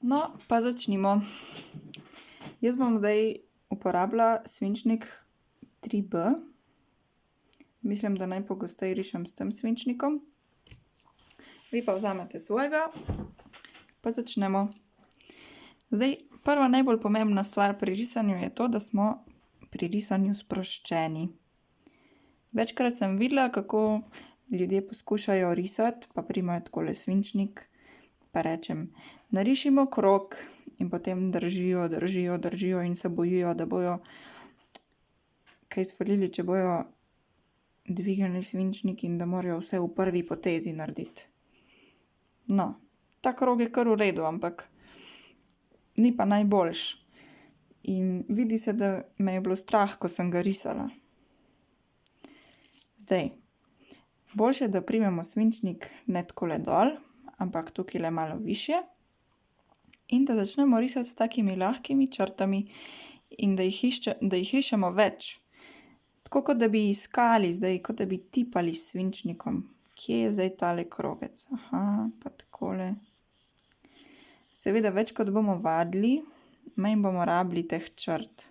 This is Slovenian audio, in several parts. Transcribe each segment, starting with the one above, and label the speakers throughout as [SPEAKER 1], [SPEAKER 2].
[SPEAKER 1] No, pa začnimo. Jaz bom zdaj uporabila svinčnik 3B. Mislim, da najpogosteje rišem s tem svinčnikom. Vi pa vzamete svojega, pa začnemo. Zdaj, prva najbolj pomembna stvar pri risanju je to, da smo pri risanju sproščeni. Večkrat sem videla, kako ljudje poskušajo risati, pa primajo takole svinčnik, pa rečem, narišimo krog in potem držijo in se bojijo, da bojo kaj sfalili, če bojo dvignili svinčnik in da morajo vse v prvi potezi narediti. No, ta krog je kar v redu, ampak ni pa najboljš. In vidi se, da me je bilo strah, ko sem ga risala. Zdaj, boljše, da primemo svinčnik ne takole dol, ampak tukajle malo višje. In da začnemo risati s takimi lahkimi črtami in da jih rišemo več. Tako kot da bi iskali zdaj, kot da bi tipali s svinčnikom. Kje je zdaj tale krogec? Aha, pa takole. Seveda, več kot bomo vadili, manj bomo rabili teh črt.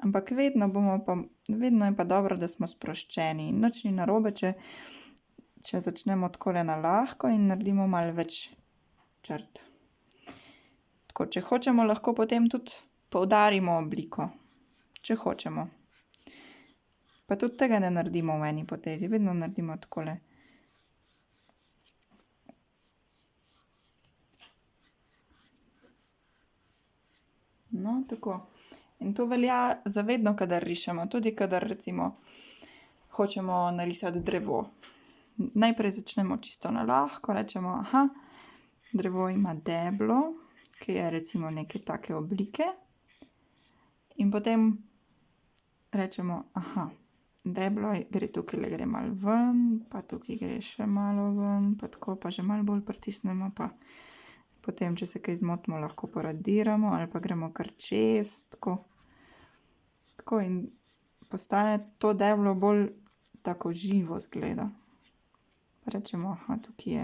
[SPEAKER 1] Ampak vedno je pa dobro, da smo sproščeni. Nič ni narobe, če začnemo takole na lahko in naredimo malo več črt. Tako, če hočemo, lahko potem tudi poudarimo obliko. Če hočemo. Pa tudi tega ne naredimo v eni potezi, vedno naredimo takole. No, tako. In to velja za vedno, kadar rišemo. Tudi kadar recimo hočemo narisati drevo. Najprej začnemo čisto na lahko, rečemo, aha, drevo ima deblo, ki je recimo neke take oblike. In potem rečemo, aha, deblo gre tukaj, gre malo ven, pa tukaj gre še malo ven, pa tako, pa že malo bolj pritisnemo, pa potem, če se kaj zmotimo, lahko poradiramo ali pa gremo kar čez, tako. Tako in postane to deblo bolj tako živo zgleda. Pa rečemo, aha, tukaj je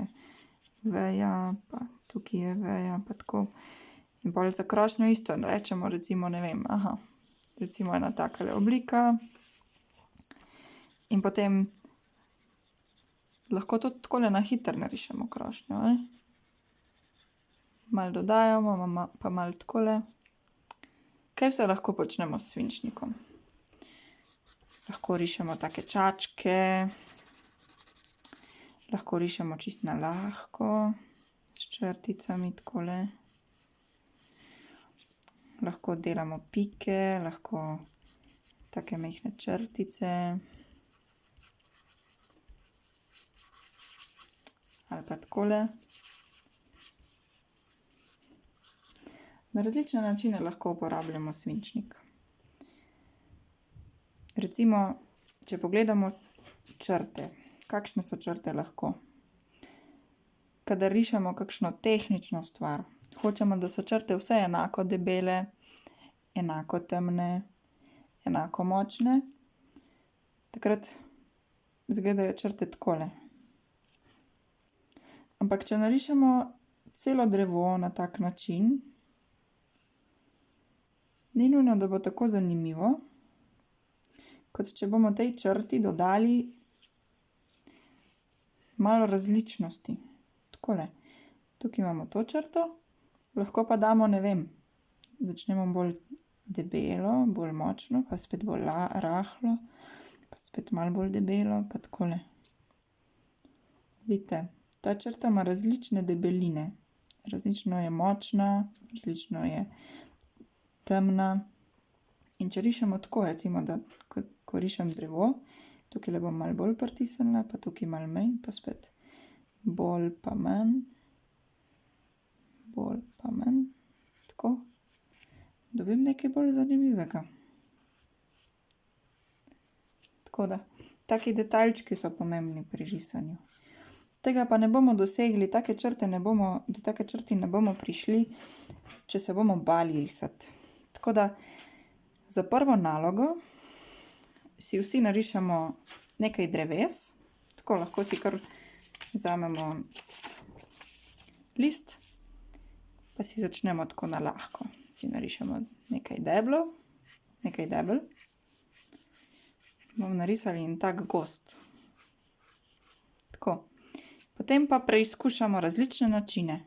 [SPEAKER 1] veja, pa tukaj je veja, pa tako. In bolj za krošnjo isto, rečemo recimo, ne vem, aha, recimo ena takale oblika. In potem lahko tudi takole na hitro narišemo krošnjo, ne. Malo dodajamo, pa malo takole. Kaj vse lahko počnemo s svinčnikom? Lahko rišemo take čačke, lahko rišemo čisto na lahko, s črticami takole. Lahko delamo pike, lahko take majhne črtice. Ali pa takole. Na različne načine lahko uporabljamo svinčnik. Recimo, če pogledamo črte. Kakšne so črte lahko? Kadar rišemo kakšno tehnično stvar. Hočemo, da so črte vse enako debele, enako temne, enako močne. Takrat izgledajo črte takole. Ampak če narišemo celo drevo na tak način, ni nujno, da bo tako zanimivo, kot če bomo tej črti dodali malo različnosti. Takole. Tukaj imamo to črto, lahko pa damo, ne vem, začnemo bolj debelo, bolj močno, pa spet bolj rahlo, pa spet malo bolj debelo, pa takole. Vidite, ta črta ima različne debeline. Različno je močna, različno je temna. In če rišemo tako, recimo, da ko rišem drevo, tukajle bom malo bolj pritisnila, pa tukaj malo manj, pa spet bolj pa manj, tako. Dobim nekaj bolj zanimivega. Tako da, taki detajlčki so pomembni pri risanju. Tega pa ne bomo dosegli, do take črte ne bomo prišli, če se bomo bali risati. Tako da, za prvo nalogo si vsi narišemo nekaj dreves. Tako lahko si kar vzamemo list, pa si začnemo tako na lahko. Si narišemo nekaj debel. Bomo narisali en tak gozd. Tako. Potem pa preizkušamo različne načine.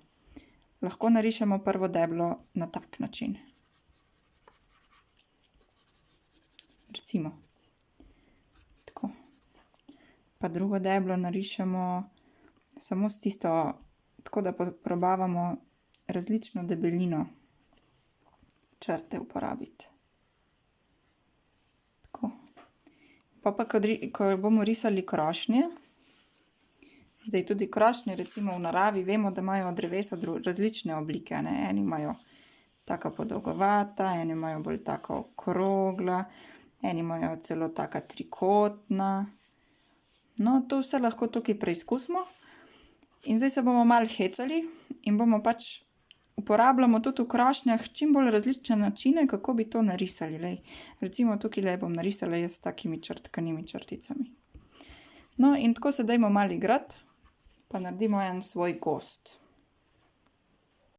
[SPEAKER 1] Lahko narišemo prvo deblo na tak način. Recimo. Tako. Pa drugo deblo narišemo samo s tisto, tako da probavamo različno debelino črte uporabiti. Tako. Pa ko bomo risali krošnje, zdaj tudi krošnje, recimo v naravi, vemo, da imajo drevesa različne oblike, ne? Eni imajo taka podolgovata, eni imajo bolj tako okrogla, eni imajo celo taka trikotna. No, to vse lahko tukaj preizkusimo. In zdaj se bomo malo hecali in bomo pač uporabljamo tudi v krošnjah čim bolj različne načine, kako bi to narisali. Lej. Recimo tukaj bom narisala jaz s takimi črtkanimi črticami. No, in tako se dajmo malo igrati, pa naredimo en svoj gozd.